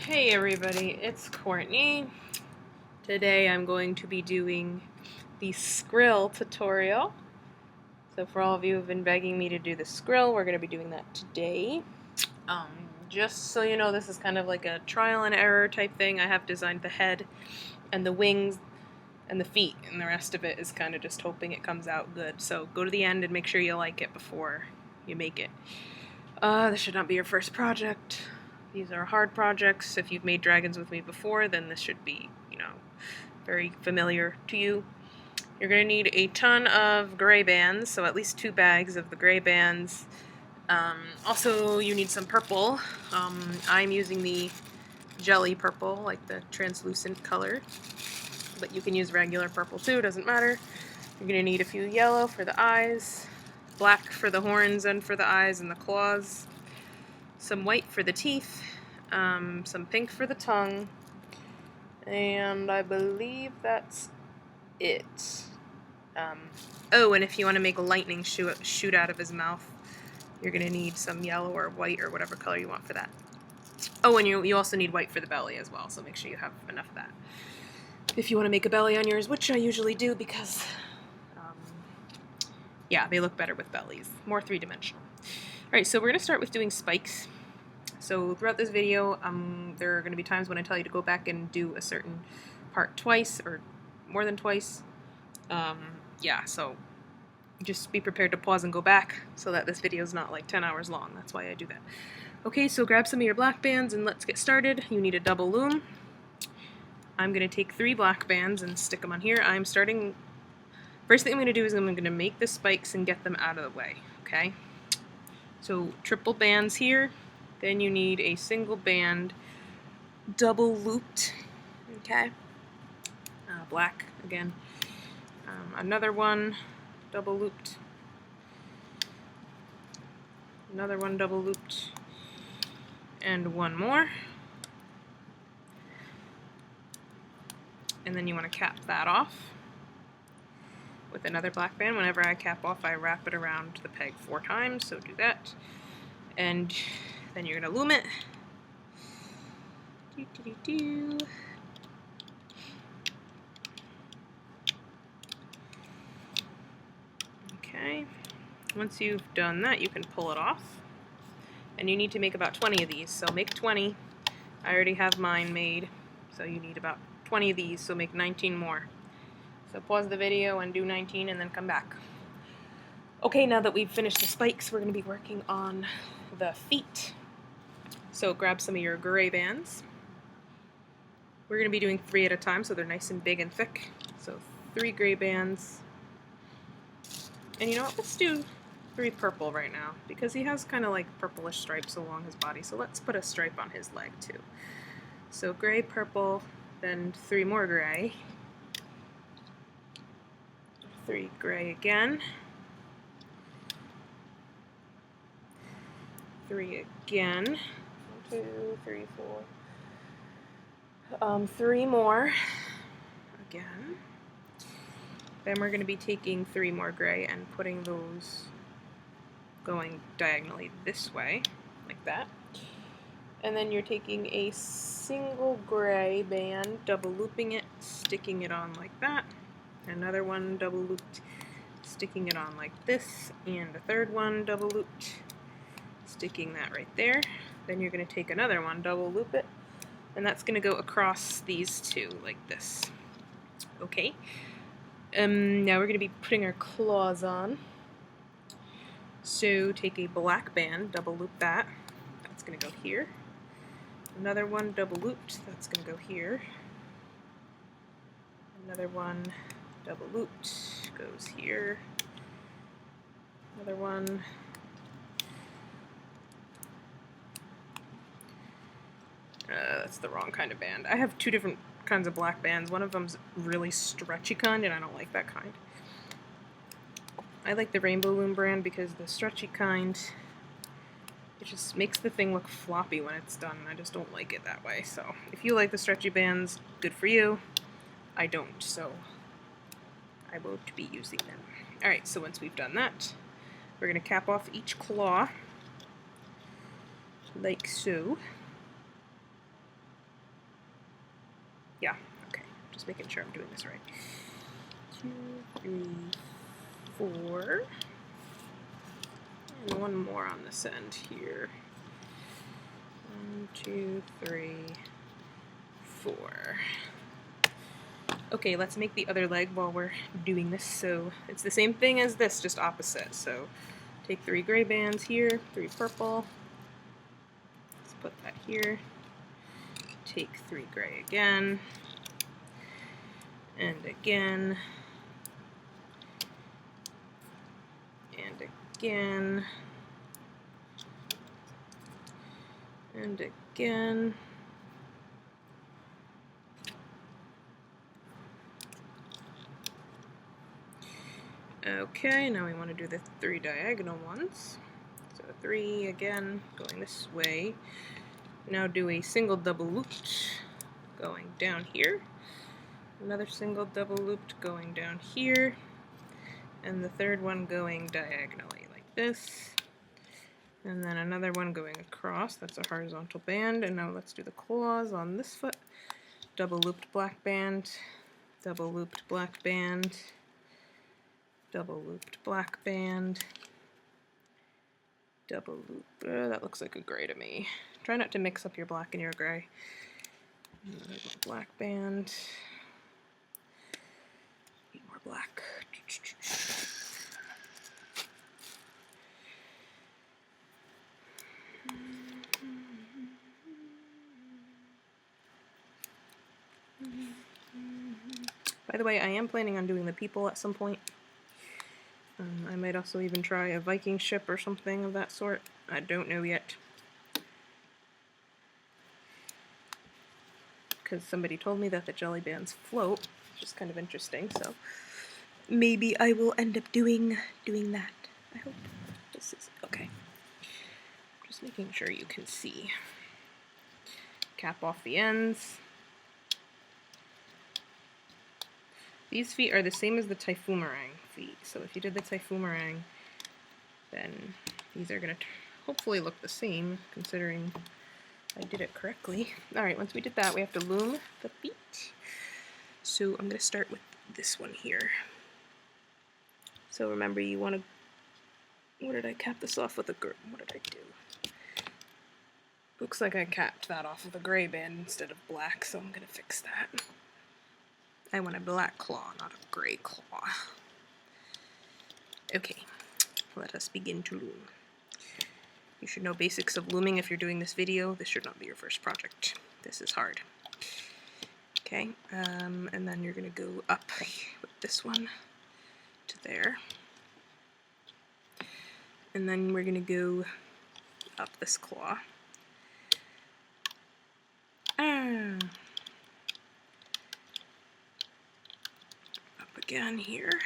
Hey everybody, it's Courtney. Today I'm going to be doing the Skrill tutorial. So for all of you who have been begging me to do the Skrill, we're going to be doing that today. Just so you know, this is kind of like a trial and error type thing. I have designed the head and the wings and the feet, and the rest of it is kind of just hoping it comes out good. So go to the end and make sure you like it before you make it. This should not be your first project. These are hard projects. If you've made dragons with me before, then this should be, very familiar to you. You're going to need a ton of gray bands, so at least 2 bags of the gray bands. Also, you need some purple. I'm using the jelly purple, like the translucent color, but you can use regular purple too, doesn't matter. You're going to need a few yellow for the eyes, black for the horns and for the eyes and the claws, some white for the teeth, some pink for the tongue, and I believe that's it. Oh, and if you want to make a lightning shoot out of his mouth, you're going to need some yellow or white or whatever color you want for that. Oh, and you also need white for the belly as well, so make sure you have enough of that. If you want to make a belly on yours, which I usually do because, yeah, they look better with bellies. More three-dimensional. Alright, so we're going to start with doing spikes. So throughout this video, there are going to be times when I tell you to go back and do a certain part twice or more than twice. Yeah, so just be prepared to pause and go back so that this video is not like 10 hours long. That's why I do that. Okay, so grab some of your black bands and let's get started. You need a double loom. I'm going to take 3 black bands and stick them on here. First thing I'm going to do is I'm going to make the spikes and get them out of the way, okay? So triple bands here, then you need a single band double looped, okay? Black again. Another one double looped. Another one double looped. And one more. And then you want to cap that off with another black band. Whenever I cap off, I wrap it around the peg 4 times, so do that. And then you're going to loom it. Okay, once you've done that, you can pull it off. And you need to make about 20 of these, so make 20. I already have mine made, so you need about 20 of these, so make 19 more. So pause the video and do 19 and then come back. Okay, now that we've finished the spikes, we're going to be working on the feet. So grab some of your gray bands. We're going to be doing 3 at a time, so they're nice and big and thick. So 3 gray bands. And you know what, let's do 3 purple right now, because he has kind of like purplish stripes along his body, so let's put a stripe on his leg too. So gray, purple, then 3 more gray. 3 gray again. 3 again. 1, 2, 3, 4. 3 more again. Then we're going to be taking 3 more gray and putting those going diagonally this way, like that. And then you're taking a single gray band, double looping it, sticking it on like that. Another one double looped, sticking it on like this, and a third one double looped, sticking that right there. Then you're going to take another one, double loop it, and that's going to go across these 2 like this. Okay. Now we're going to be putting our claws on. So take a black band, double loop that. That's going to go here. Another one double looped, that's going to go here. Another one double looped, goes here. Another one. That's the wrong kind of band. I have 2 different kinds of black bands. One of them's really stretchy kind, and I don't like that kind. I like the Rainbow Loom brand because the stretchy kind, it just makes the thing look floppy when it's done, and I just don't like it that way. So if you like the stretchy bands, good for you. I don't, so I won't be using them. Alright, so once we've done that, we're going to cap off each claw, like so. Yeah, okay. Just making sure I'm doing this right. 2, 3, 4. And one more on this end here. 1, 2, 3, 4. Okay, let's make the other leg while we're doing this. So it's the same thing as this, just opposite. So take 3 gray bands here, 3 purple. Let's put that here. Take 3 gray again. And again. And again. And again. Okay, now we want to do the 3 diagonal ones. So 3 again, going this way. Now do a single double looped going down here. Another single double looped going down here. And the third one going diagonally like this. And then another one going across. That's a horizontal band. And now let's do the claws on this foot. Double looped black band. Double looped black band. Double looped black band. Double loop. That looks like a gray to me. Try not to mix up your black and your gray. Another black band. Need more black. By the way, I am planning on doing the people at some point. I might also even try a Viking ship or something of that sort. I don't know yet. Because somebody told me that the jelly bands float, which is kind of interesting, so maybe I will end up doing that. I hope this is okay. Just making sure you can see. Cap off the ends. These feet are the same as the Typhomerang feet, so if you did the Typhomerang, then these are going to hopefully look the same, considering I did it correctly. Alright, once we did that, we have to loom the feet. So I'm going to start with this one here. So remember, you want to... What did I cap this off with? What did I do? Looks like I capped that off with a gray band instead of black, so I'm going to fix that. I want a black claw, not a gray claw. Okay, let us begin to loom. You should know basics of looming if you're doing this video. This should not be your first project. This is hard. Okay, and then you're going to go up with this one to there. And then we're going to go up this claw. Up again here.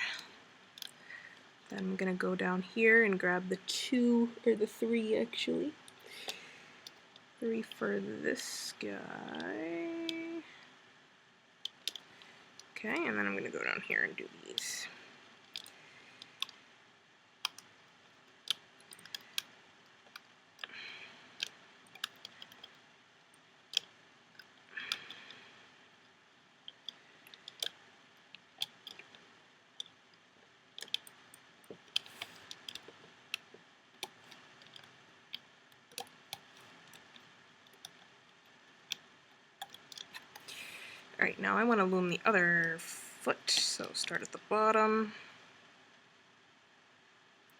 Then I'm going to go down here and grab the 2, or the 3 actually. 3 for this guy. Okay, and then I'm going to go down here and do these. Alright, now I want to loom the other foot, so start at the bottom.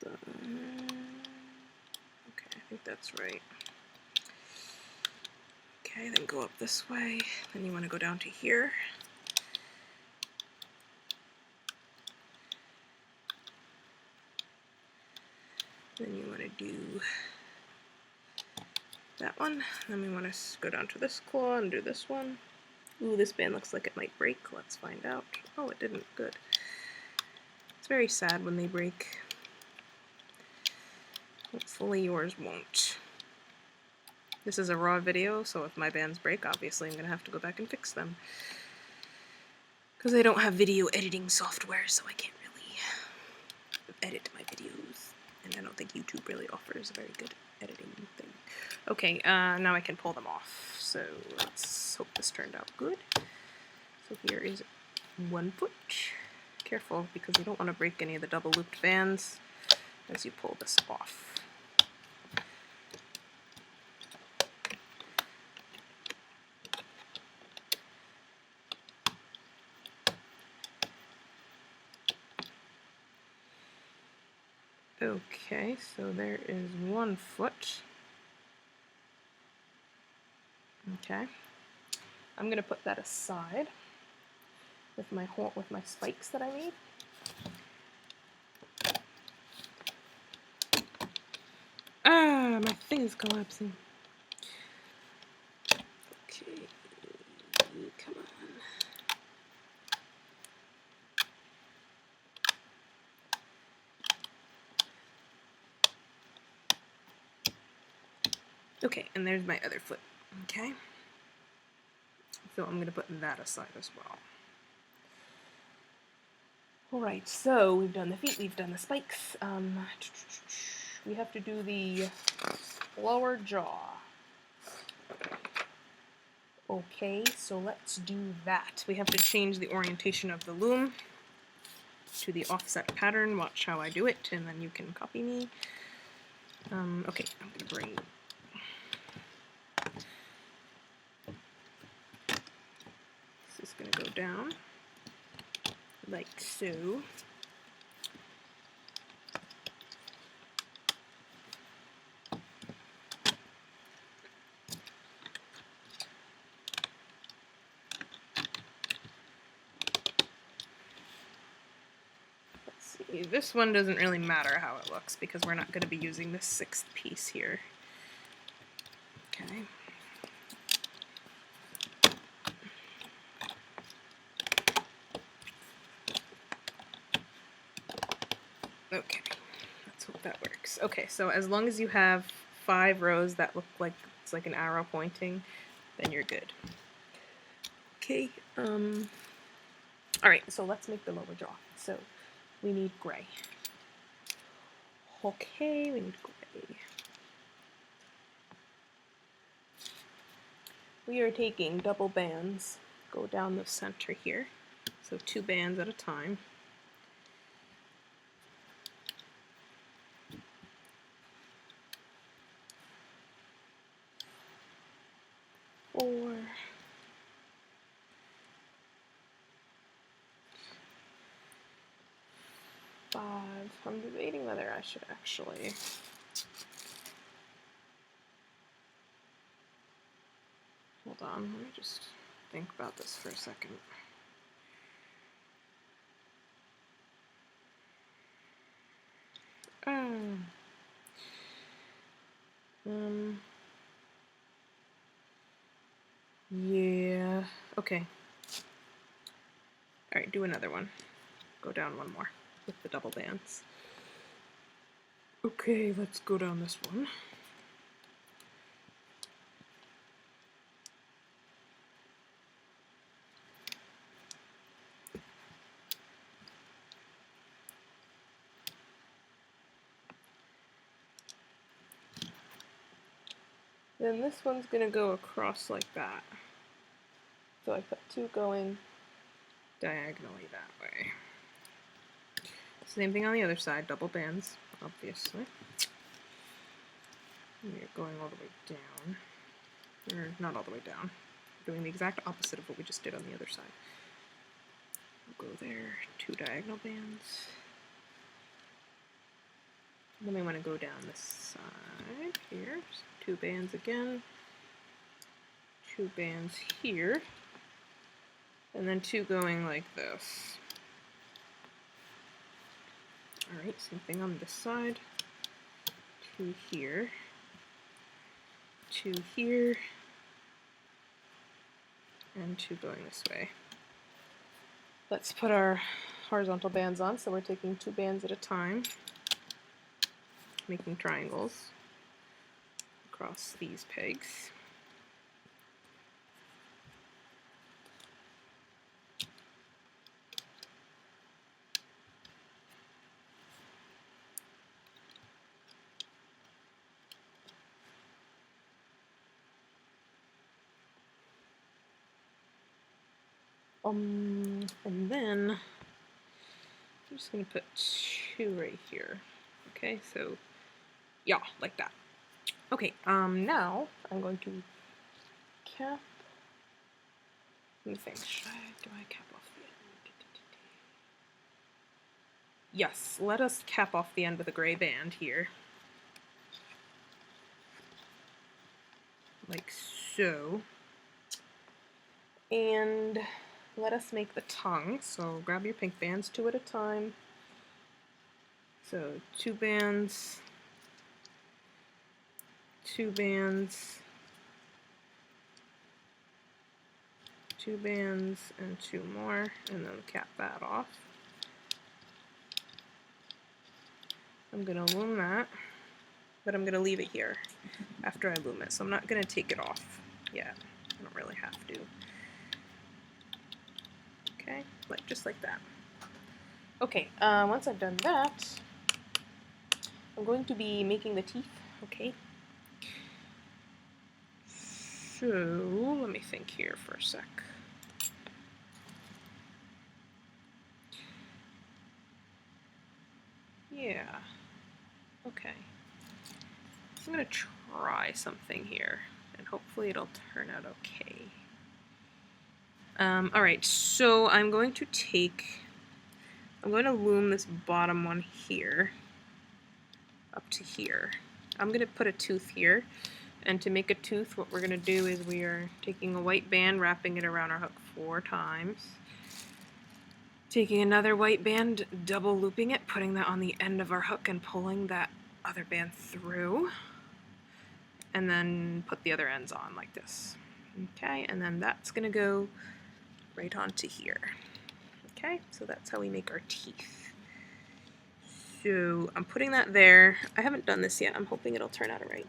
Okay, I think that's right. Okay, then go up this way, then you want to go down to here. Then you want to do that one, then we want to go down to this claw and do this one. Ooh, this band looks like it might break. Let's find out. Oh, it didn't. Good. It's very sad when they break. Hopefully yours won't. This is a raw video, so if my bands break, obviously I'm going to have to go back and fix them. Because I don't have video editing software, so I can't really edit my videos. And I don't think YouTube really offers a very good editing thing. Okay, now I can pull them off. So let's hope this turned out good. So here is 1 foot. Careful, because you don't want to break any of the double looped bands as you pull this off. Okay, so there is 1 foot. Okay, I'm gonna put that aside with my spikes that I made. Ah, my thing is collapsing. Okay, come on. Okay, and there's my other foot. Okay, so I'm gonna put that aside as well. Alright, so we've done the feet, we've done the spikes. We have to do the lower jaw. Okay, so let's do that. We have to change the orientation of the loom to the offset pattern. Watch how I do it, and then you can copy me. Okay, I'm going to bring... This is going to go down, like so. This one doesn't really matter how it looks because we're not going to be using this 6th piece here. Okay. Okay, let's hope that works. Okay, so as long as you have 5 rows that look like it's like an arrow pointing, then you're good. Okay, alright, so let's make the lower jaw. So we need gray. Okay, we need gray. We are taking double bands, go down the center here, so 2 bands at a time. Four. Five. I'm debating whether I should actually... Hold on, let me just think about this for a second. Yeah, okay. Alright, do another one. Go down 1 more with the double bands. Okay, let's go down this one. Then this one's gonna go across like that. So I put 2 going diagonally that way. Same thing on the other side, double bands, obviously. And you're going all the way down. Or not all the way down. We're doing the exact opposite of what we just did on the other side. We'll go there, 2 diagonal bands. And then we want to go down this side here. So 2 bands again. 2 bands here. And then 2 going like this. Alright, same thing on this side. 2 here. 2 here. And 2 going this way. Let's put our horizontal bands on. So we're taking 2 bands at a time, making triangles across these pegs. And then I'm just gonna put 2 right here. Okay, so yeah, like that. Okay, now I'm going to cap. Let me think. Do I cap off the end? Yes, let us cap off the end with a gray band here. Like so. And let us make the tongue. So grab your pink bands 2 at a time. So 2 bands, 2 bands, 2 bands, and 2 more, and then cap that off. I'm going to loom that, but I'm going to leave it here after I loom it, so I'm not going to take it off yet. I don't really have to. Okay, like just like that. Okay, once I've done that, I'm going to be making the teeth, okay? So, let me think here for a sec. Yeah, okay. So I'm going to try something here, and hopefully it'll turn out okay. Alright, so I'm going to loom this bottom one here, up to here. I'm going to put a tooth here, and to make a tooth, what we're going to do is we are taking a white band, wrapping it around our hook 4 times, taking another white band, double looping it, putting that on the end of our hook and pulling that other band through, and then put the other ends on like this. Okay, and then that's going to go right onto here. Okay, so that's how we make our teeth. So I'm putting that there. I haven't done this yet. I'm hoping it'll turn out alright.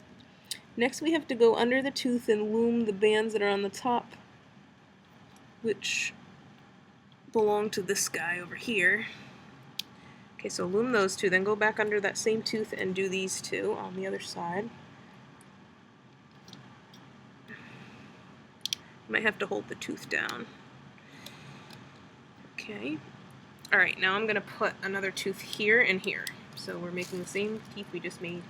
Next we have to go under the tooth and loom the bands that are on the top, which belong to this guy over here. Okay, so loom those 2, then go back under that same tooth and do these 2 on the other side. Might have to hold the tooth down. Okay. Alright, now I'm going to put another tooth here and here. So we're making the same teeth we just made.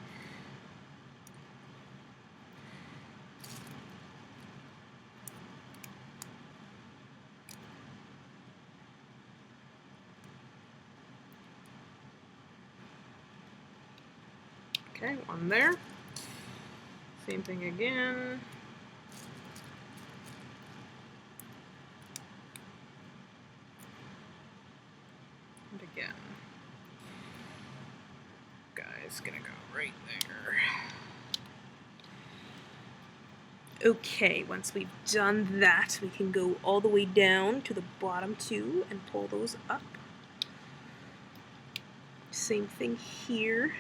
Okay, one there. Same thing again. And again. Guy's gonna go right there. Okay, once we've done that, we can go all the way down to the bottom 2 and pull those up. Same thing here,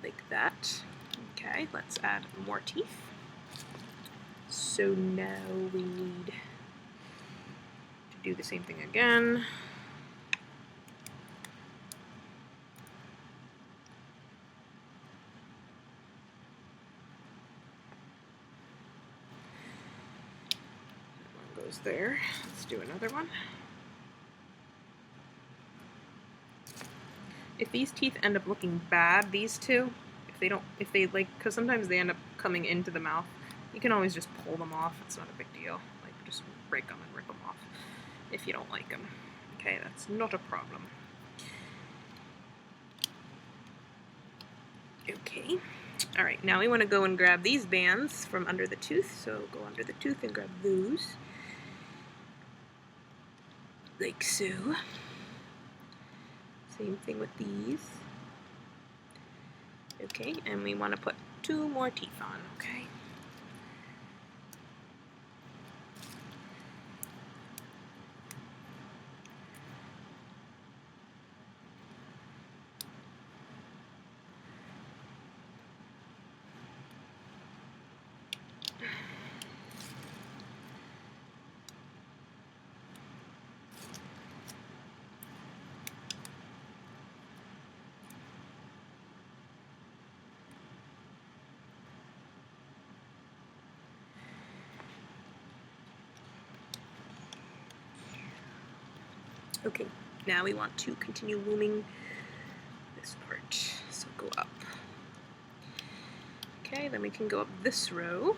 like that. Okay, let's add more teeth. So now we need to do the same thing again. That one goes there. Let's do another one. If these teeth end up looking bad, these 2, because sometimes they end up coming into the mouth, you can always just pull them off. It's not a big deal. Like, just break them and rip them off if you don't like them. Okay, that's not a problem. Okay. Alright, now we want to go and grab these bands from under the tooth. So go under the tooth and grab those. Like so. Same thing with these. Okay, and we want to put 2 more teeth on, okay? Okay, now we want to continue looming this part, so go up. Okay, then we can go up this row.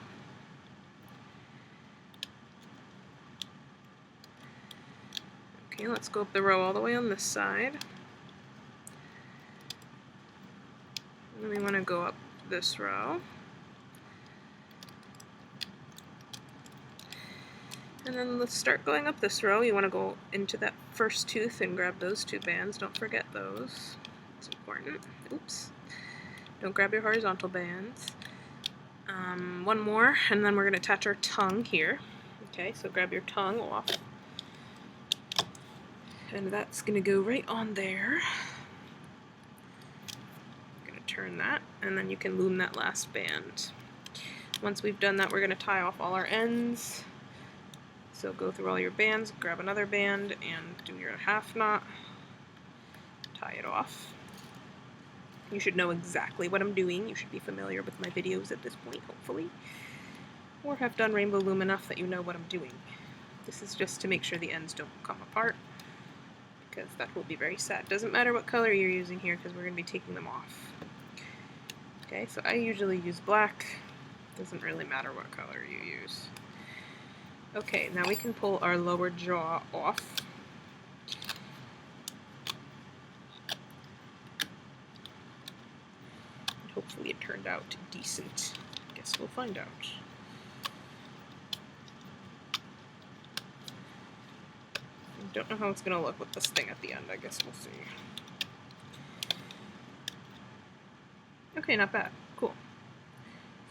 Okay, let's go up the row all the way on this side. And then we want to go up this row. And then let's start going up this row. You want to go into that first tooth and grab those 2 bands. Don't forget those. It's important. Oops. Don't grab your horizontal bands. One more, and then we're going to attach our tongue here. Okay, so grab your tongue off. And that's going to go right on there. I'm going to turn that, and then you can loom that last band. Once we've done that, we're going to tie off all our ends. So go through all your bands, grab another band, and do your half knot. Tie it off. You should know exactly what I'm doing. You should be familiar with my videos at this point, hopefully. Or have done Rainbow Loom enough that you know what I'm doing. This is just to make sure the ends don't come apart, because that will be very sad. Doesn't matter what color you're using here, because we're going to be taking them off. Okay, so I usually use black. Doesn't really matter what color you use. Okay, now we can pull our lower jaw off. And hopefully it turned out decent. Guess we'll find out. I don't know how it's going to look with this thing at the end. I guess we'll see. Okay, not bad. Cool.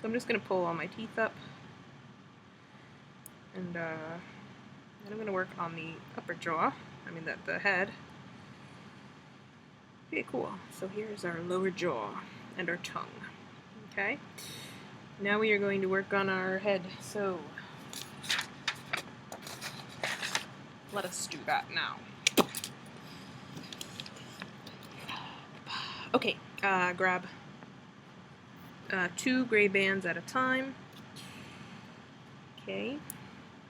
So I'm just going to pull all my teeth up. And then I'm going to work on the upper jaw, the head. Okay, cool. So here's our lower jaw and our tongue. Okay? Now we are going to work on our head. So let us do that now. Okay, grab 2 gray bands at a time. Okay.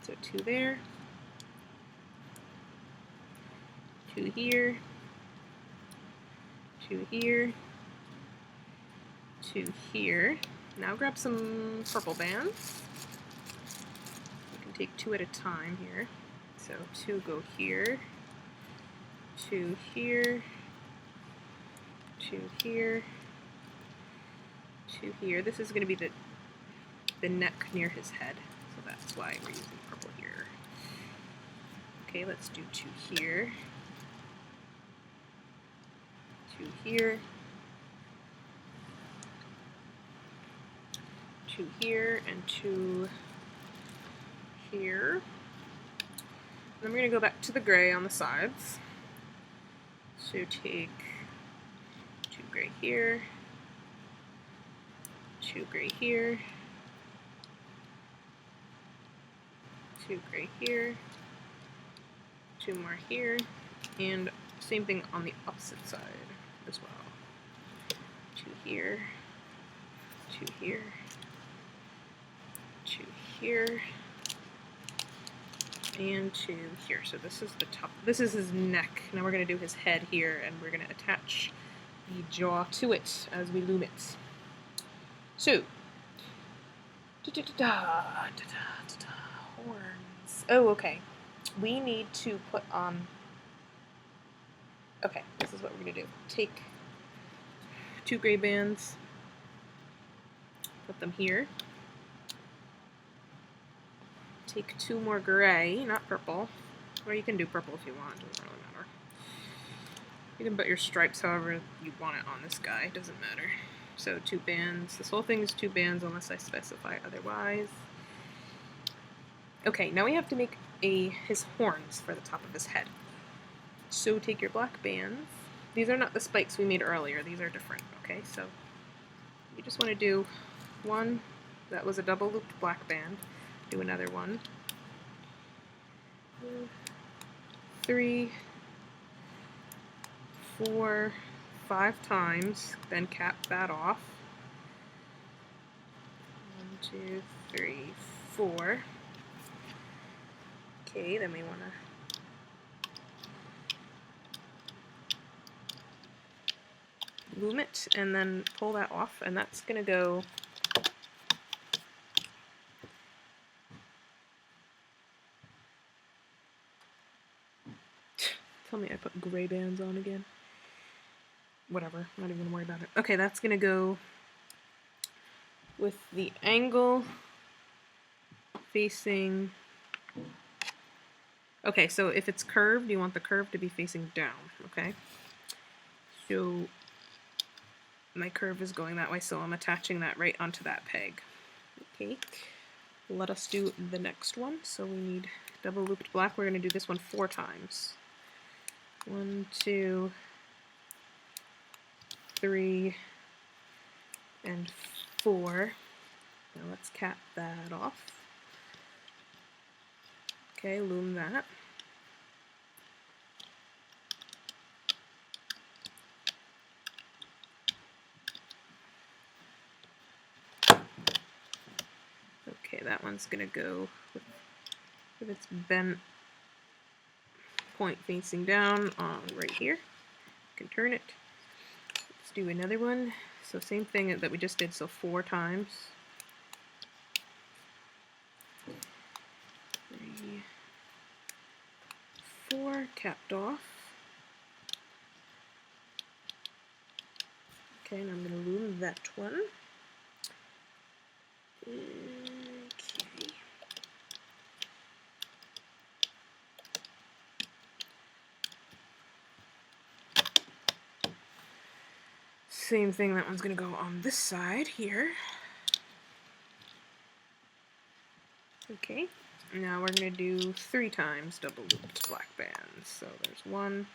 So 2 there, 2 here, 2 here, 2 here. Now grab some purple bands. You can take 2 at a time here. So 2 go here, 2 here, 2 here, 2 here. This is going to be the neck near his head, so that's why we're using purple here. Okay, let's do 2 here, 2 here, 2 here, and 2 here. Then we're going to go back to the gray on the sides. So take 2 gray here, 2 gray here, 2 gray here, 2 more here, and same thing on the opposite side as well. 2 here, 2 here, 2 here, and 2 here. So this is the top. This is his neck. Now we're going to do his head here, and we're going to attach the jaw to it as we loom it. So, horns. Oh, okay. We need to put on. Okay, this is what we're going to do. Take 2 gray bands, put them here. Take 2 more gray, not purple, or you can do purple if you want, doesn't really matter. You can put your stripes however you want it on this guy, doesn't matter. So 2 bands, this whole thing is 2 bands unless I specify otherwise. Okay, now we have to make his horns for the top of his head. So take your black bands. These are not the spikes we made earlier, these are different, okay? So you just want to do 1, that was a double looped black band. Do another 1, 2, 3, 4, 5 times, then cap that off. 1, 2, 3, 4. Okay, then we want to loom it and then pull that off, and that's gonna go tell me I put gray bands on again. Whatever, I'm not even gonna worry about it. Okay, that's gonna go with the angle facing. Okay, so if it's curved, you want the curve to be facing down, okay? So my curve is going that way, so I'm attaching that right onto that peg. Okay, let us do the next one. So we need double looped black. We're going to do this one 4 times. 1, 2, 3, and 4. Now let's cap that off. Okay, loom that. Okay, that one's going to go with its bent point facing down on right here. You can turn it. Let's do another one. So same thing that we just did, so 4 times. 3, 4, capped off. Okay, and I'm going to loom that one. Okay. Same thing, that one's going to go on this side here. Okay, now we're going to do 3 times double looped black bands. So there's 1,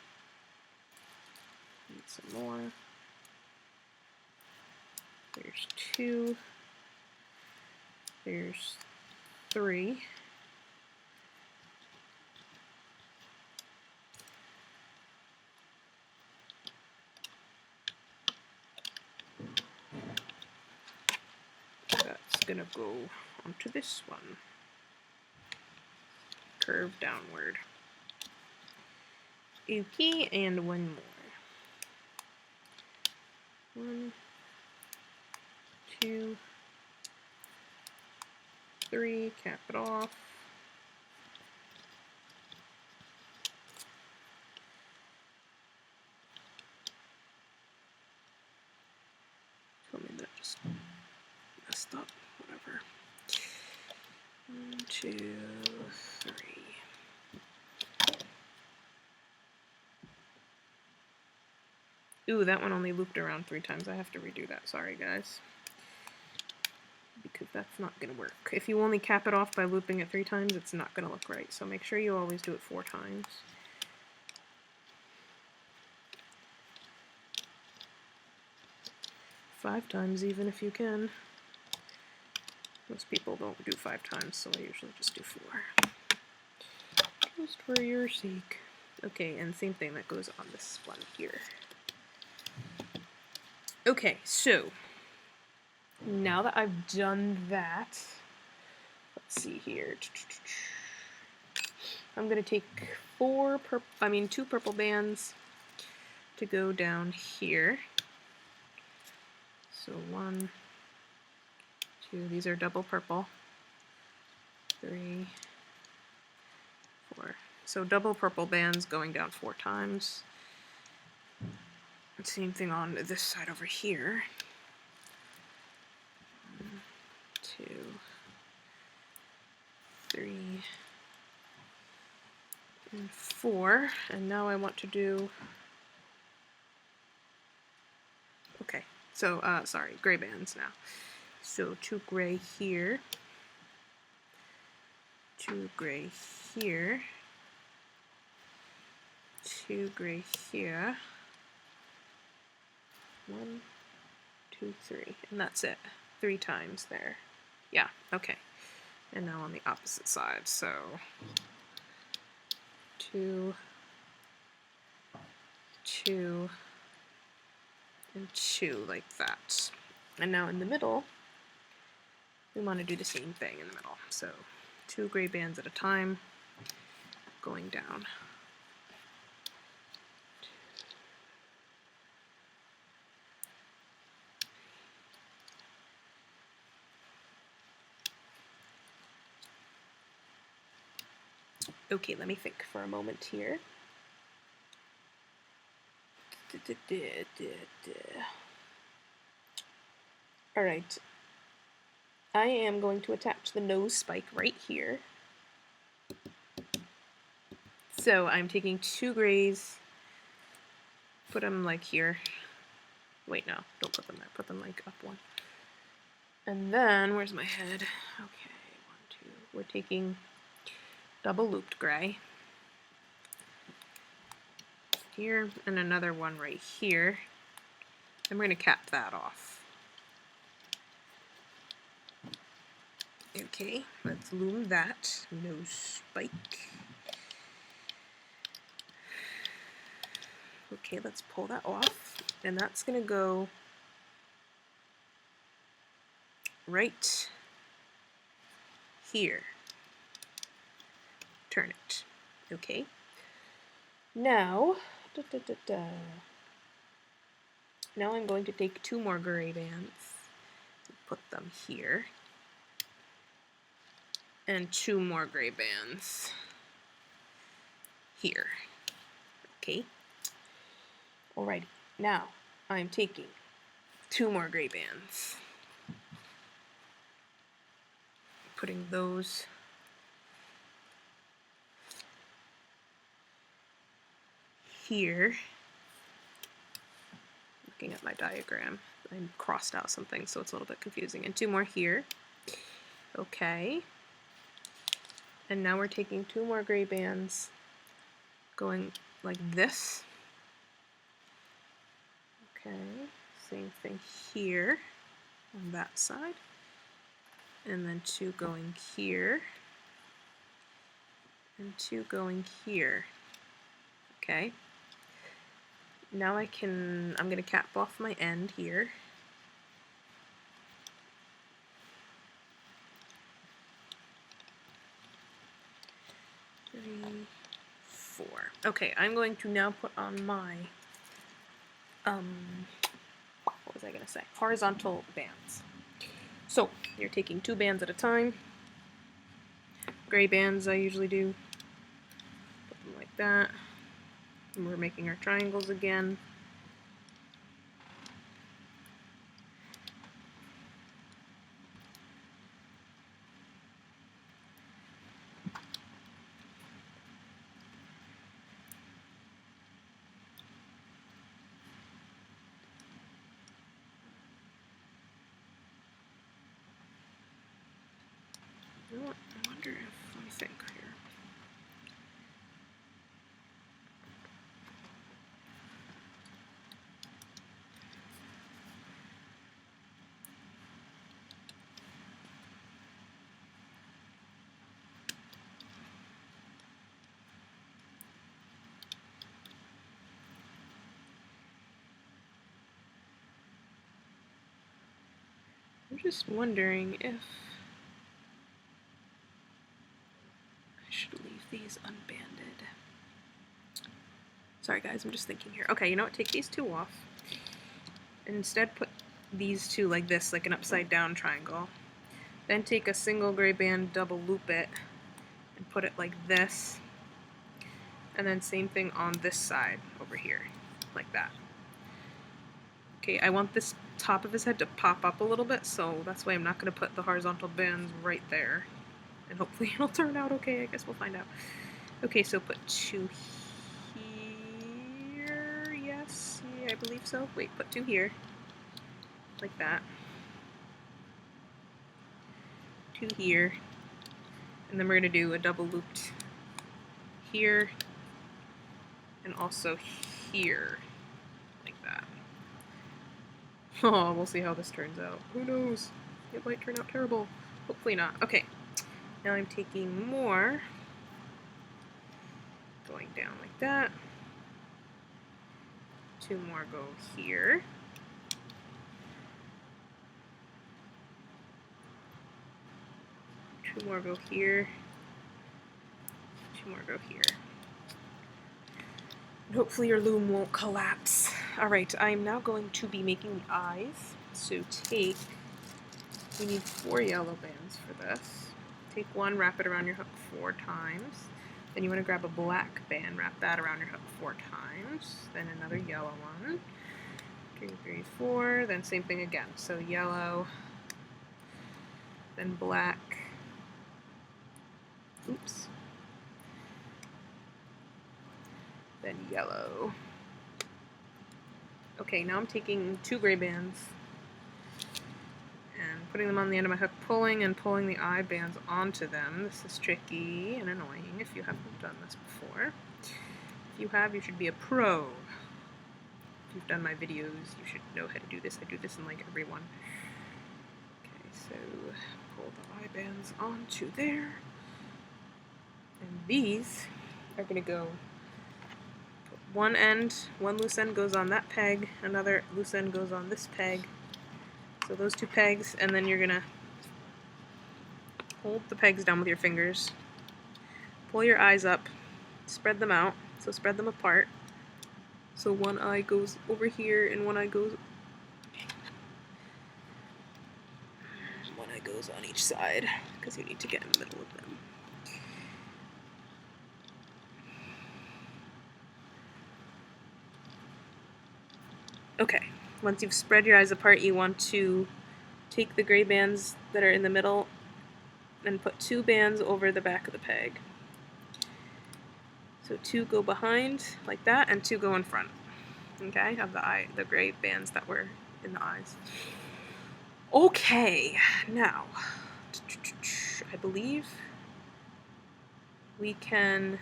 need some more. There's 2, there's 3. That's gonna go onto this one. Curve downward. Okay, and 1 more. 1, 2, 3, cap it off. Tell me that just messed up, whatever. 1, 2, 3. Ooh, that one only looped around 3 times. I have to redo that. Sorry, guys. Because that's not going to work. If you only cap it off by looping it 3 times, it's not going to look right. So make sure you always do it 4 times. Five times even if you can. Most people don't do 5 times, so I usually just do 4. Just for your sake. Okay, and same thing that goes on this one here. Okay, so now that I've done that, let's see here. I'm gonna take 2 purple bands to go down here. So 1, 2, these are double purple. 3, 4. So double purple bands going down 4 times. Same thing on this side over here. 1, 2, 3, and 4. And now I want to do. Okay, so sorry, gray bands now. So 2 gray here, 2 gray here, 2 gray here. 1, 2, 3, and that's it. 3 times there. Yeah, okay. And now on the opposite side, so 2, 2, and 2 like that. And now in the middle, we want to do the same thing in the middle. So 2 gray bands at a time, going down. Okay, let me think for a moment here. Alright, I am going to attach the nose spike right here. So I'm taking 2 grays, put them like here. Wait, no, don't put them there, put them like up one. And then, where's my head? Okay, 1, 2, we're taking double looped gray here, and another one right here. And we're going to cap that off. Okay, let's loom that nose spike. Okay, let's pull that off, and that's going to go right here. Turn it. Okay. Now, now I'm going to take 2 more gray bands, put them here, and 2 more gray bands here. Okay. Alrighty. Now I'm taking 2 more gray bands, putting those here. Looking at my diagram, I crossed out something, so it's a little bit confusing. And 2 more here. Okay. And now we're taking 2 more gray bands, going like this. Okay. Same thing here on that side. And then 2 going here. And 2 going here. Okay. Now I'm going to cap off my end here. 3, 4. Okay, I'm going to now put on my, what was I going to say? Horizontal bands. So, you're taking 2 bands at a time. Gray bands I usually do. Put them like that. And we're making our triangles again. You know what? I wonder if, let me think here. I'm just wondering if I should leave these unbanded. Sorry guys, I'm just thinking here. Okay, you know what? Take these 2 off. Instead put these 2 like this, like an upside down triangle. Then take a single gray band, double loop it, and put it like this. And then same thing on this side over here, like that. Okay, I want this top of his head to pop up a little bit, so that's why I'm not going to put the horizontal bands right there. And hopefully it'll turn out okay, I guess we'll find out. Okay, so put 2 here, yes, yeah, I believe so. Wait, put 2 here, like that. 2 here, and then we're going to do a double looped here, and also here, like that. Oh, we'll see how this turns out. Who knows? It might turn out terrible. Hopefully not. Okay, now I'm taking more, going down like that. 2 more go here. Two more go here. 2 more go here. And hopefully your loom won't collapse. Alright, I'm now going to be making the eyes. So we need 4 yellow bands for this. Take 1, wrap it around your hook 4 times. Then you want to grab a black band, wrap that around your hook 4 times, then another yellow one, 2, 3, 4, then same thing again. So yellow, then black, oops, then yellow. Okay, now I'm taking 2 gray bands and putting them on the end of my hook, pulling and pulling the eye bands onto them. This is tricky and annoying if you haven't done this before. If you have, you should be a pro. If you've done my videos, you should know how to do this. I do this in like every one. Okay, so pull the eye bands onto there. And these are going to go, one loose end goes on that peg, another loose end goes on this peg. So those 2 pegs, and then you're going to hold the pegs down with your fingers, pull your eyes up, spread them out, so spread them apart. So one eye goes over here and one eye goes on each side, because you need to get in the middle of them. Okay, once you've spread your eyes apart, you want to take the gray bands that are in the middle and put 2 bands over the back of the peg. So 2 go behind, like that, and 2 go in front, okay, of the gray bands that were in the eyes. Okay, now, I believe we can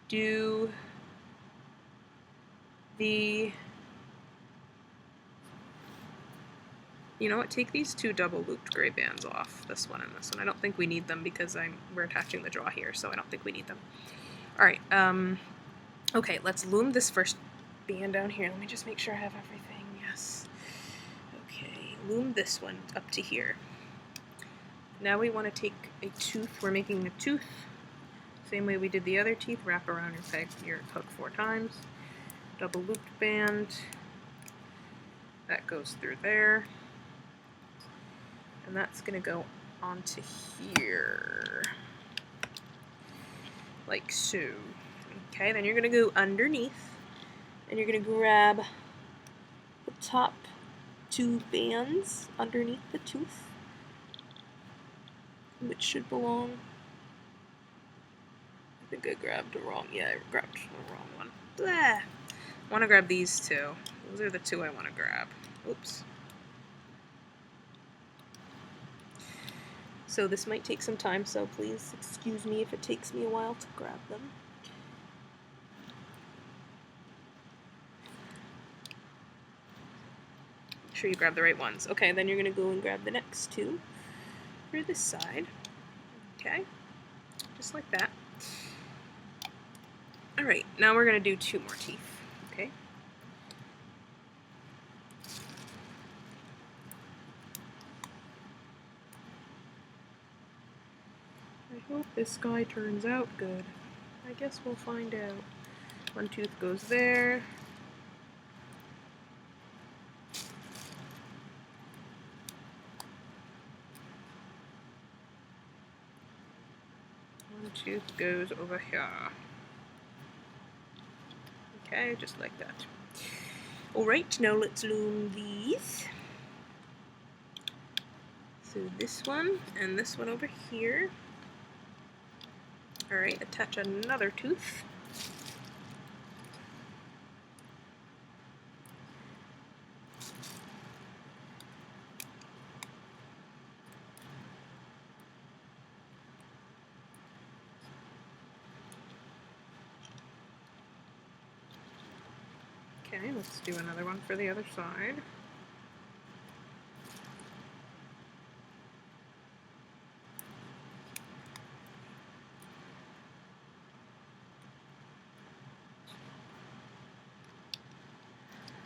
do the, you know what, take these 2 double looped gray bands off, this one and this one. I don't think we need them because we're attaching the draw here, so I don't think we need them. Alright, okay, let's loom this first band down here. Let me just make sure I have everything. Yes. Okay, loom this one up to here. Now we want to take a tooth. We're making a tooth. Same way we did the other teeth. Wrap around your hook 4 times. Double looped band. That goes through there. And that's going to go onto here. Like so. Okay, then you're going to go underneath. And you're going to grab the top 2 bands underneath the tooth, which should belong. I think I grabbed the wrong. Yeah, I grabbed the wrong one. Blah. I want to grab these 2. Those are the 2 I want to grab. Oops. So this might take some time, so please excuse me if it takes me a while to grab them. Make sure you grab the right ones. Okay, then you're going to go and grab the next 2 for this side. Okay, just like that. Alright, now we're going to do 2 more teeth. Okay. I hope this guy turns out good. I guess we'll find out. 1 tooth goes there. One tooth goes over here. Okay, just like that. Alright, now let's loom these. So this one and this one over here. Alright, attach another tooth. Okay, let's do another one for the other side.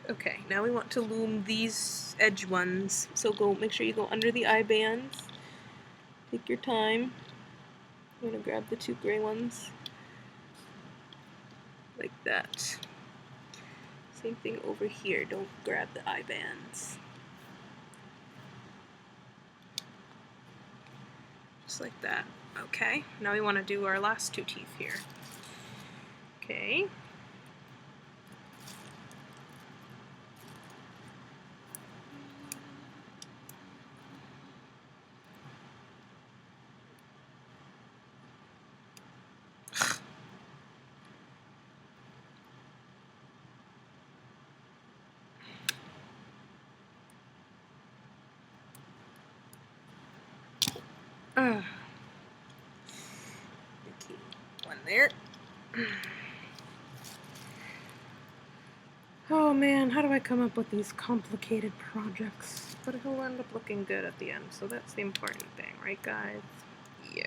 Okay, now we want to loom these edge ones. So make sure you go under the eye bands. Take your time. I'm going to grab the 2 gray ones. Like that. Same thing over here. Don't grab the eye bands. just like that. Okay, now we want to do our last 2 teeth here. Okay. Okay, one there. Oh man, how do I come up with these complicated projects? But it'll end up looking good at the end, so that's the important thing, right guys? Yeah,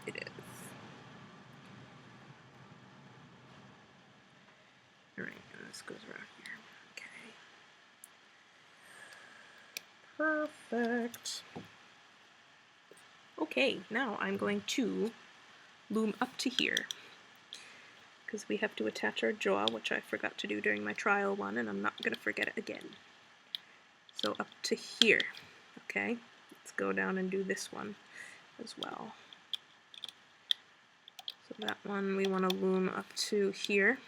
it is. Alright, and this goes around here. Okay. Perfect. Okay, now I'm going to loom up to here, because we have to attach our jaw, which I forgot to do during my trial one, and I'm not going to forget it again. So up to here, okay? Let's go down and do this one as well. So that one we want to loom up to here.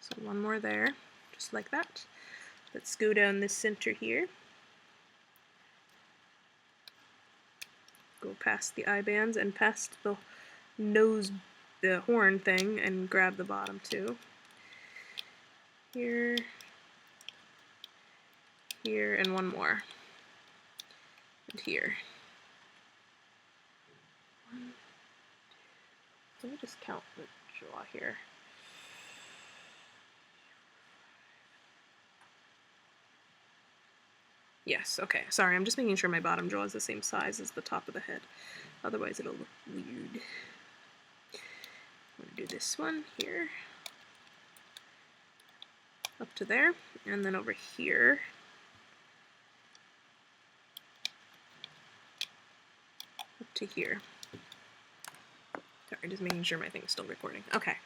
So one more there, just like that. Let's go down the center here. Go past the eye bands and past the nose, the horn thing, and grab the bottom too. Here, here, and one more. And here. Let me just count the jaw here. Yes, okay, sorry, I'm just making sure my bottom jaw is the same size as the top of the head. Otherwise it'll look weird. I'm going to do this one here. Up to there, and then over here. Up to here. Sorry, just making sure my thing's still recording. Okay,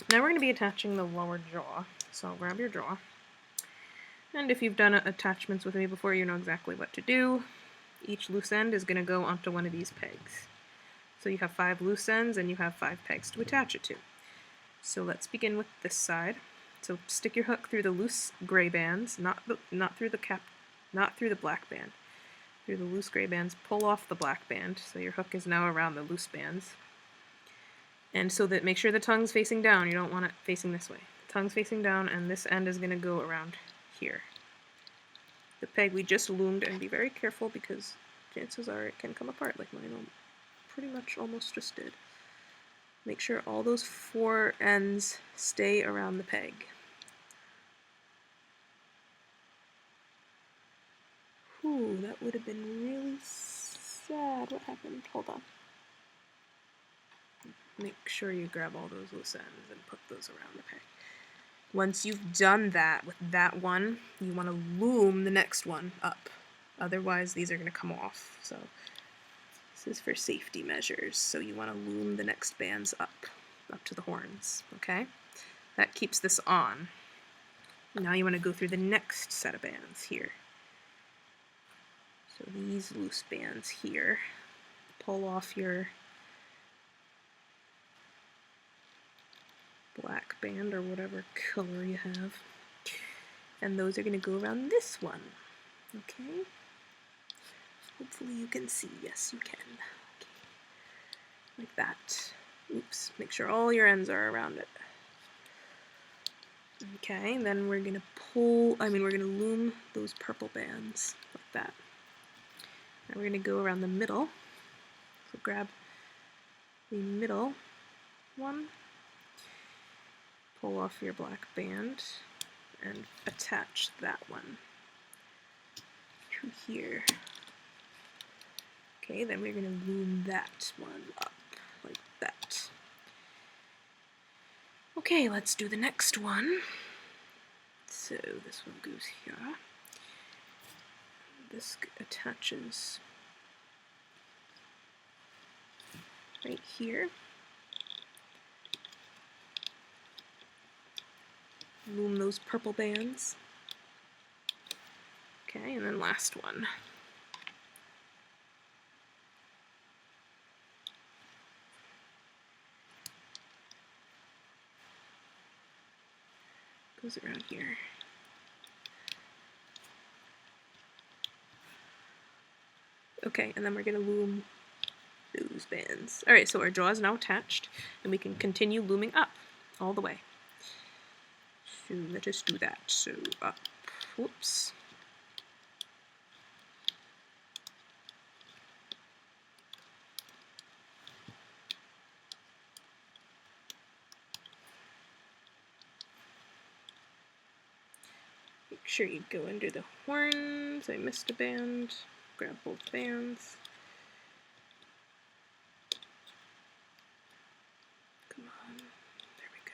now we're going to be attaching the lower jaw. So grab your jaw. And if you've done attachments with me before, you know exactly what to do. Each loose end is going to go onto one of these pegs. So you have 5 loose ends and you have 5 pegs to attach it to. So let's begin with this side. So stick your hook through the loose gray bands, not through the black band. Through the loose gray bands, pull off the black band. So your hook is now around the loose bands. And so that make sure the tongue's facing down. You don't want it facing this way. The tongue's facing down, and this end is going to go around here. The peg we just loomed, and be very careful because chances are it can come apart like mine pretty much almost just did. Make sure all those 4 ends stay around the peg. Whew, that would have been really sad. What happened? Hold on. Make sure you grab all those loose ends and put those around the peg. Once you've done that with that one, you want to loom the next one up. Otherwise, these are going to come off. So this is for safety measures. So you want to loom the next bands up to the horns. Okay? That keeps this on. Now you want to go through the next set of bands here. So these loose bands here. Pull off your black band or whatever color you have, and those are going to go around this one. Okay, hopefully you can see. Yes, you can. Okay. Like that. Oops, make sure all your ends are around it. Okay, then we're going to we're going to loom those purple bands like that. And we're going to go around the middle. So grab the middle one, pull off your black band, and attach that one to here. Okay, then we're going to loom that one up like that. Okay, let's do the next one. So this one goes here. This attaches right here. Loom those purple bands. Okay, and then last one. Goes around here. Okay, and then we're gonna loom those bands. Alright, so our jaw is now attached, and we can continue looming up all the way. So let us do that. So up, whoops. Make sure you go under the horns. I missed a band. Grab both bands. Come on. There we go.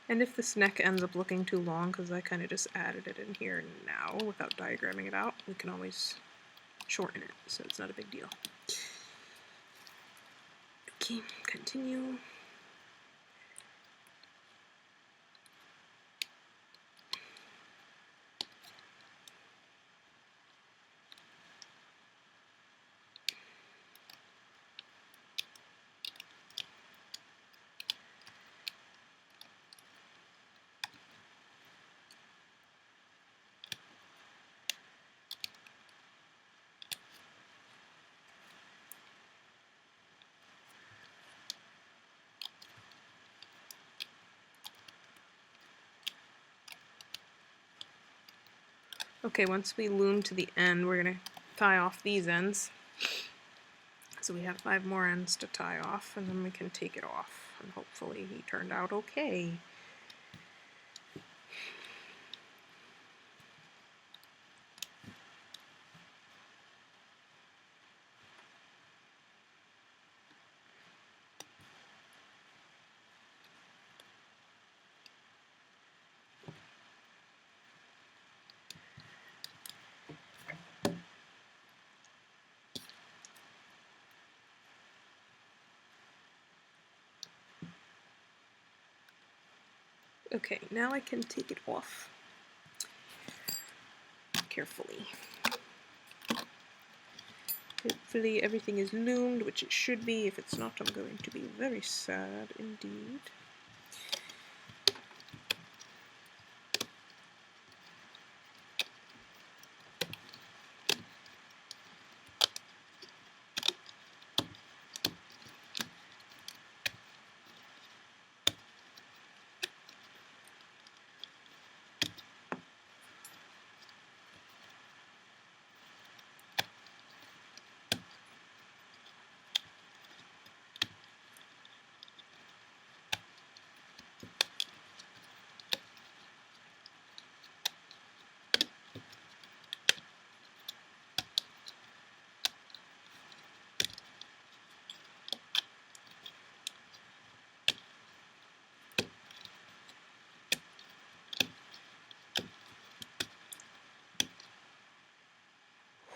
And if this neck ends up looking too long, because I kind of just added it in here now without diagramming it out, we can always shorten it, so it's not a big deal. Okay, continue. Okay, once we loom to the end, we're going to tie off these ends. So we have 5 more ends to tie off, and then we can take it off. And hopefully he turned out okay. Okay, now I can take it off carefully. Hopefully everything is loomed, which it should be. If it's not, I'm going to be very sad indeed.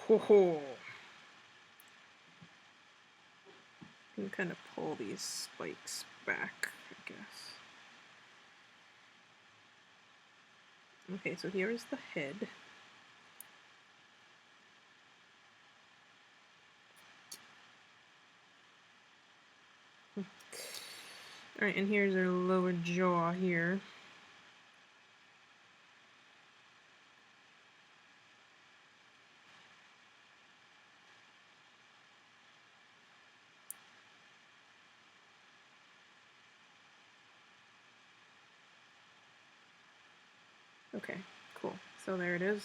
Ho ho! You can kind of pull these spikes back, I guess. Okay, so here is the head. Alright, and here's our lower jaw here. Okay, cool. So there it is.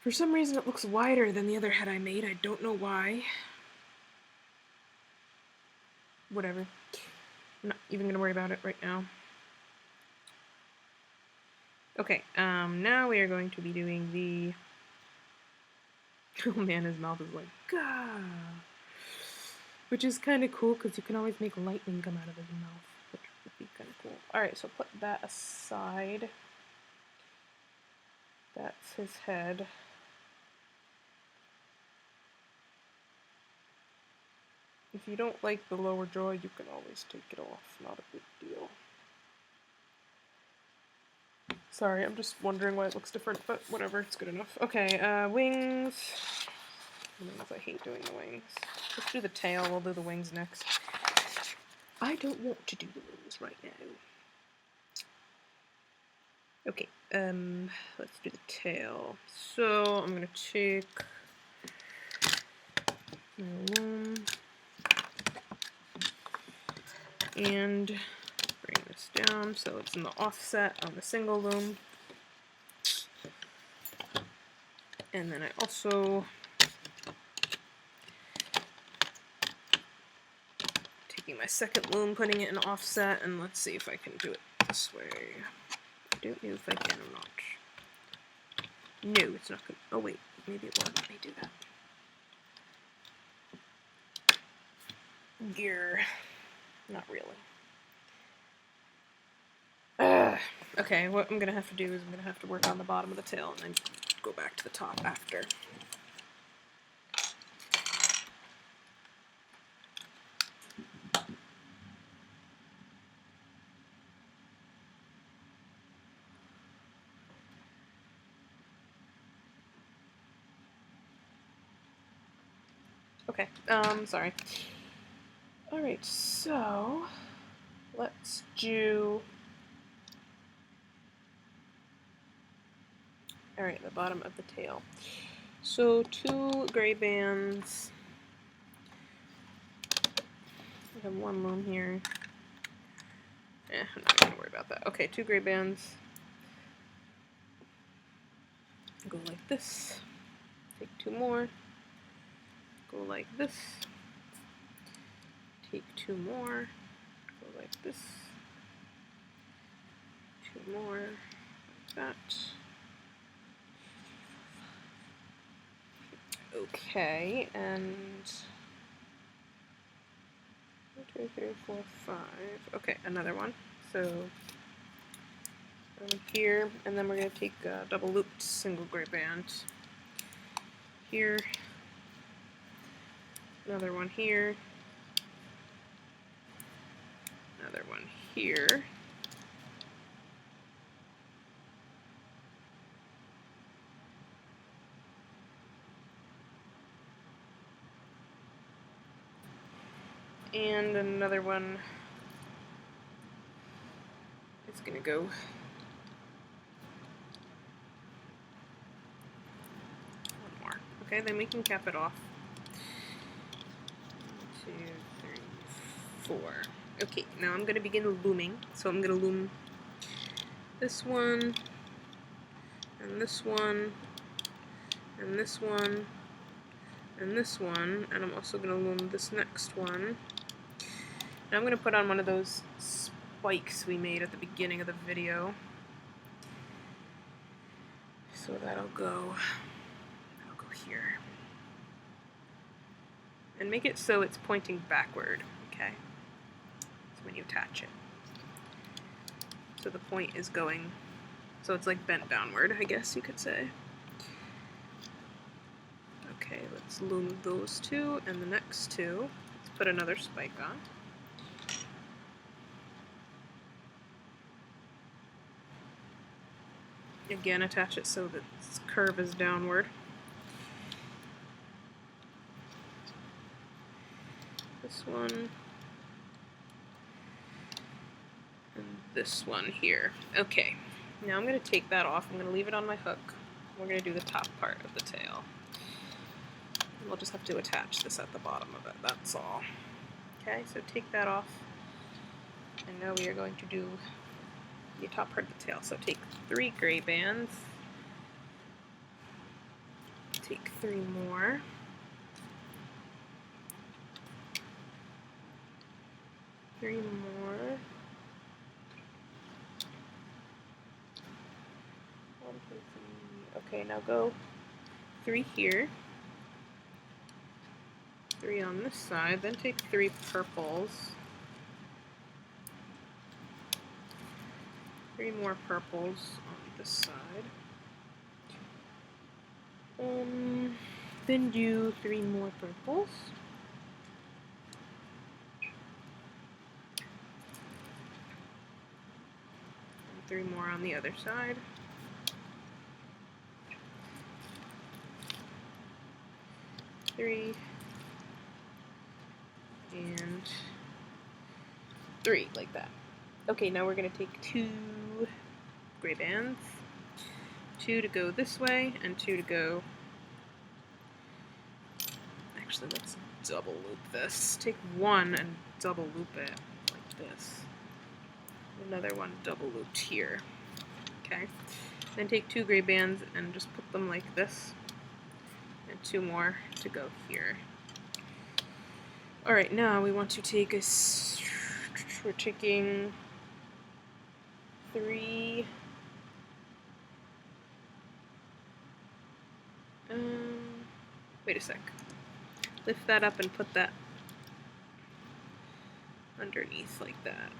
For some reason it looks wider than the other head I made. I don't know why. Whatever. I'm not even going to worry about it right now. Okay, now we are going to be doing the... Oh man, his mouth is like, gah! Which is kind of cool, because you can always make lightning come out of his mouth, which would be kind of cool. Alright, so put that aside. That's his head. If you don't like the lower jaw, you can always take it off. Not a big deal. Sorry, I'm just wondering why it looks different, but whatever, it's good enough. Okay, wings. I hate doing the wings. Let's do the tail, we'll do the wings next. I don't want to do the wings right now. Okay, let's do the tail. So I'm gonna take my loom and bring this down so it's in the offset on the single loom. And then I also taking my second loom, putting it in offset, and let's see if I can do it this way. I don't know if I can or not. No, it's not good. Oh wait, maybe it won't let me do that. Gear. Not really. Okay, what I'm gonna have to do is I'm gonna have to work on the bottom of the tail and then go back to the top after. Okay, sorry. Alright, so let's do... Alright, the bottom of the tail. So 2 gray bands. I have 1 loom here. I'm not gonna worry about that. Okay, 2 gray bands. Go like this. Take 2 more. Go like this. Take 2 more. Go like this. 2 more. Like that. Okay, and 1, 2, 3, 4, 5. Okay, another one. So here, and then we're going to take a double looped single gray band here, another one here, another one here, and another one is going to go okay, then we can cap it off. 1, 2, 3, 4. Okay, now I'm going to begin looming. So I'm going to loom this one, and this one, and this one, and this one, and I'm also going to loom this next one. And I'm going to put on one of those spikes we made at the beginning of the video. So that'll go here. And make it so it's pointing backward, okay? So when you attach it. So the point is going, so it's like bent downward, I guess you could say. Okay, let's loom those 2 and the next 2. Let's put another spike on. Again, attach it so that its curve is downward. This one, and this one here. Okay, now I'm going to take that off. I'm going to leave it on my hook. We're going to do the top part of the tail. And we'll just have to attach this at the bottom of it, that's all. Okay, so take that off. And now we are going to do the top part of the tail. So take 3 gray bands. Take 3 more. Three more. 1, 2, 3. Okay, now go 3 here. 3 on this side. Then take 3 purples. 3 more purples on this side. Then do 3 more purples. 3 more on the other side. Three and 3, like that. Okay, now we're going to take 2 gray bands, 2 to go this way and 2 to go. Actually, let's double loop this. Take 1 and double loop it like this. Another one double looped here. Okay. Then take 2 gray bands and just put them like this. And 2 more to go here. Alright, now we want to take we're taking 3 wait a sec. Lift that up and put that underneath like that.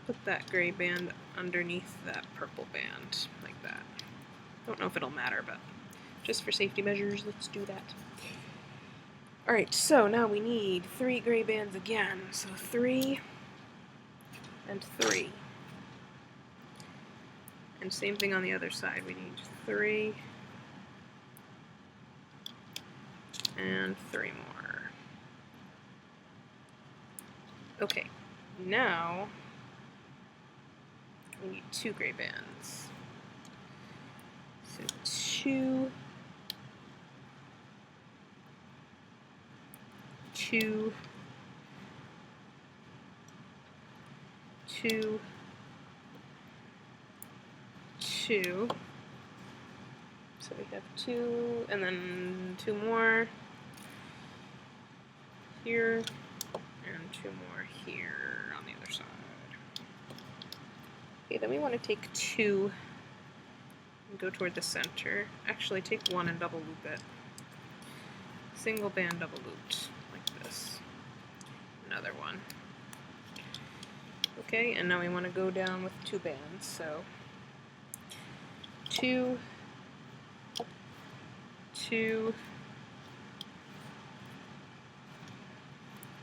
Put that gray band underneath that purple band like that. Don't know if it'll matter, but just for safety measures, let's do that. Alright, so now we need 3 gray bands again. So 3 and 3. And same thing on the other side. We need 3 and 3 more. Okay, now we need 2 gray bands. So 2, 2, 2, 2. So we have 2, and then 2 more here, and 2 more here on the other side. Okay, then we want to take 2 and go toward the center. Actually, take 1 and double loop it. Single band double looped, like this. Another one. Okay, and now we want to go down with 2 bands, so 2, 2,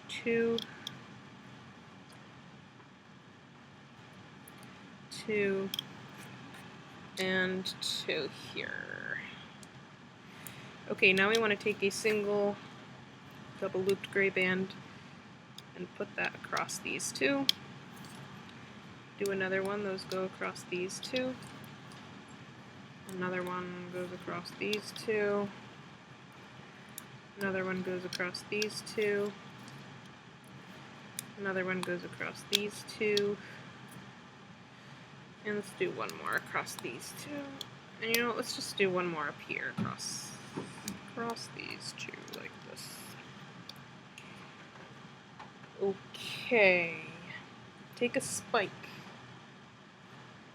2, 2, and 2 here. Okay, now we want to take a single double looped gray band and put that across these 2. Do another one, those go across these 2. Another one goes across these 2. Another one goes across these 2. Another one goes across these 2. And let's do one more across these 2. And you know what, let's just do one more up here across these 2 like this. Okay. Take a spike.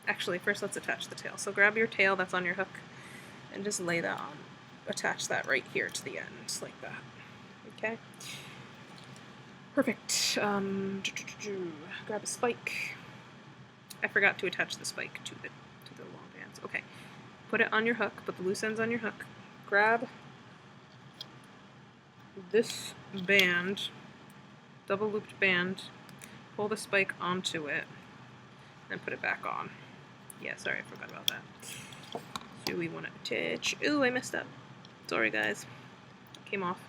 Actually, first let's attach the tail. So grab your tail that's on your hook and just lay that on. Attach that right here to the end, like that. Okay? Perfect. Grab a spike. I forgot to attach the spike to the long bands. Okay. Put it on your hook, put the loose ends on your hook. Grab this band, double looped band, pull the spike onto it, and put it back on. Yeah, sorry, I forgot about that. So we want to attach. Ooh, I messed up. Sorry, guys. It came off.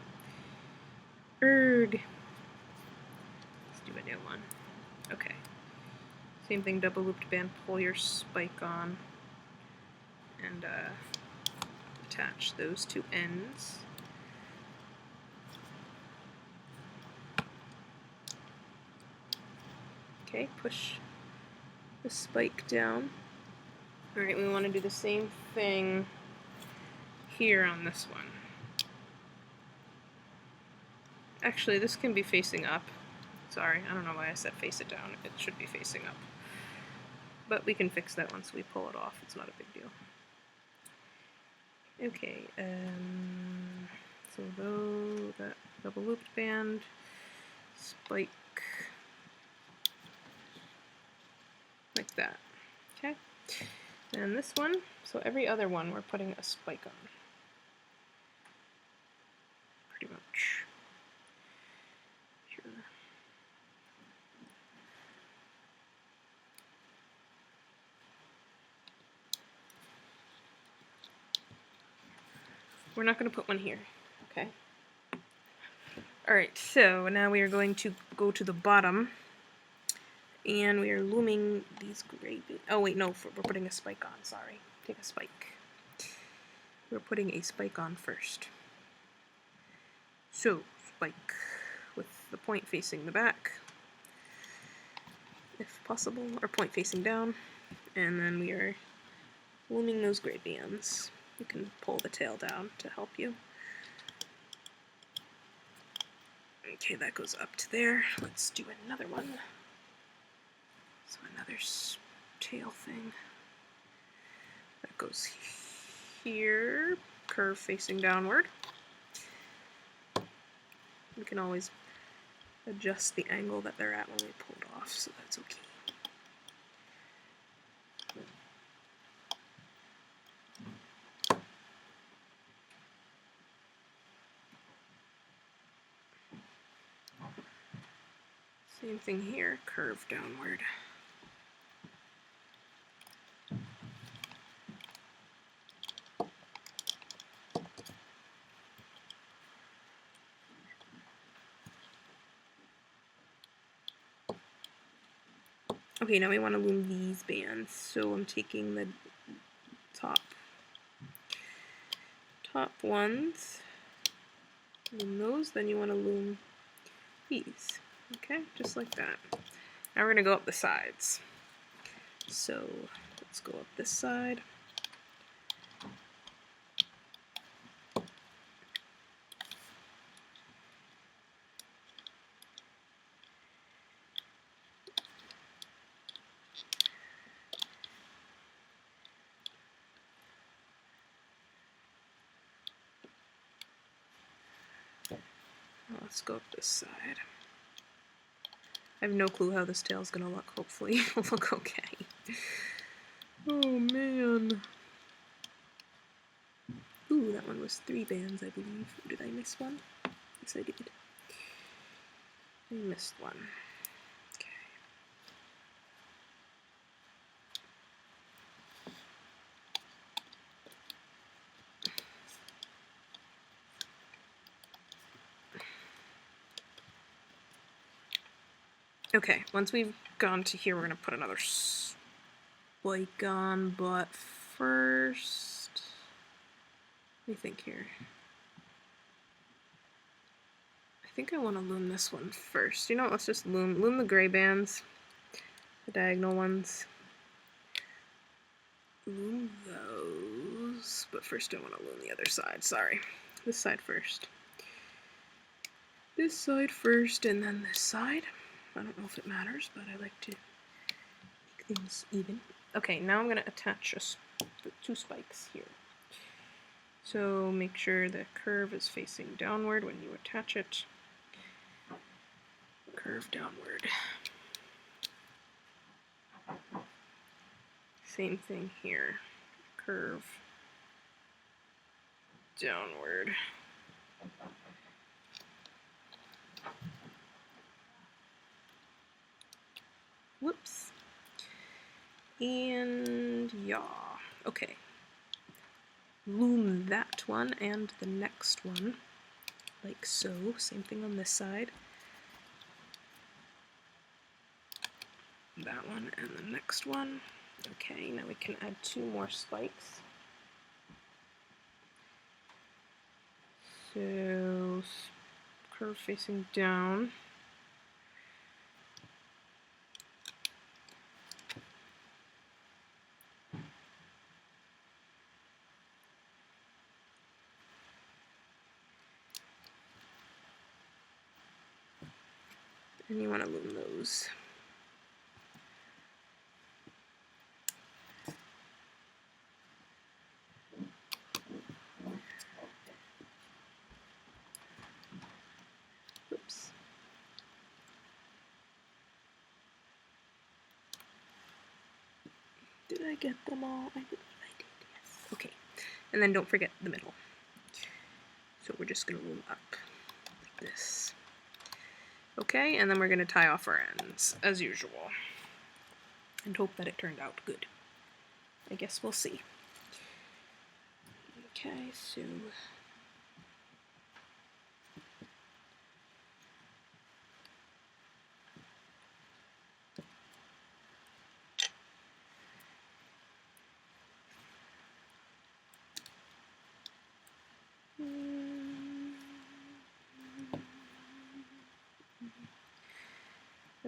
Erg. Let's do a new one. Okay. Same thing, double looped band, pull your spike on, and attach those 2 ends. Okay, push the spike down. Alright, we want to do the same thing here on this one. Actually, this can be facing up. Sorry, I don't know why I said face it down. It should be facing up. But we can fix that once we pull it off. It's not a big deal. Okay, so that double looped band, spike, like that. Okay, and this one, so every other one we're putting a spike on. Pretty much. Here. we're not going to put one here. Okay. Alright, so now we are going to go to the bottom, and we are looming these gray beans. Oh wait, no, we're putting a spike on, sorry. Take a spike. We're putting a spike on first. So, spike with the point facing the back, if possible, or point facing down, and then we are looming those gray bands. You can pull the tail down to help you. Okay, that goes up to there. Let's do another one. So another tail thing. That goes here, curve facing downward. We can always adjust the angle that they're at when we pull it off, so that's okay. Same thing here, curve downward. Okay, now we want to loom these bands, so I'm taking the top ones, loom those, then you want to loom these, okay, just like that. Now we're going to go up the sides. So let's go up this side. Let's go up this side. I have no clue how this tail's gonna look. Hopefully it'll look okay. Oh man. Ooh, that one was 3 bands, I believe. Did I miss one? Yes, I did. I missed one. Okay, once we've gone to here, we're going to put another spike on, but first, let me think here. I think I want to loom this one first. You know what, let's just loom the gray bands, the diagonal ones. Loom those, but first I want to loom the other side, sorry. This side first. This side first, and then this side. I don't know if it matters, but I like to make things even. Okay, now I'm going to attach the 2 spikes here. So make sure the curve is facing downward when you attach it. Curve downward. Same thing here. Curve downward. Whoops. And yeah. Okay. Loom that one and the next one, like so. Same thing on this side. That one and the next one. Okay, now we can add 2 more spikes. So, curve facing down. And you want to loom those. Oops. Did I get them all? I believe I did, yes. Okay. And then don't forget the middle. So we're just going to loom up like this. Okay, and then we're going to tie off our ends, as usual. And hope that it turned out good. I guess we'll see. Okay, so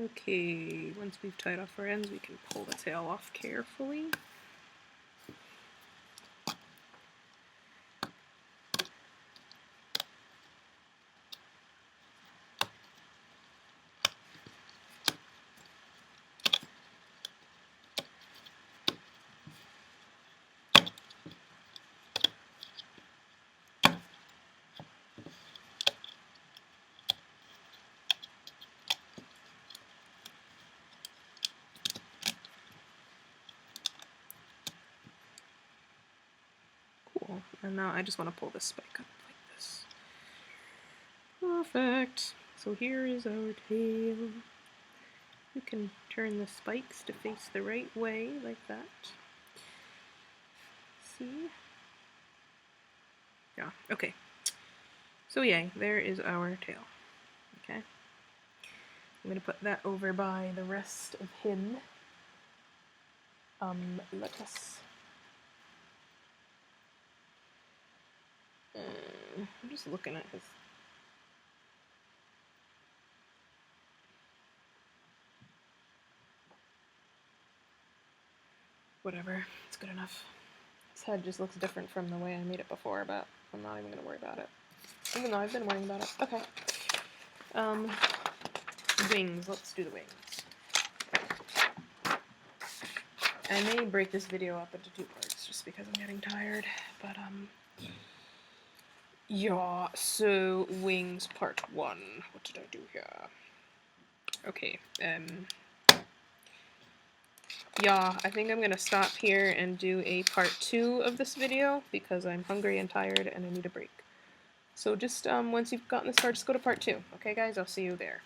Okay, once we've tied off our ends, we can pull the tail off carefully. Cool. And now I just want to pull this spike up like this. Perfect. So here is our tail. You can turn the spikes to face the right way like that. See? Yeah, okay. So yay, there is our tail. Okay. I'm gonna put that over by the rest of him. Let us... I'm just looking at his... Whatever, it's good enough. His head just looks different from the way I made it before, but I'm not even gonna worry about it. Even though I've been worrying about it. Okay. Wings. Let's do the wings. I may break this video up into 2 parts just because I'm getting tired, but yeah, so wings part 1. What did I do here? Okay, yeah, I think I'm gonna stop here and do a part 2 of this video because I'm hungry and tired and I need a break. So just once you've gotten this far, just go to part 2. Okay guys, I'll see you there.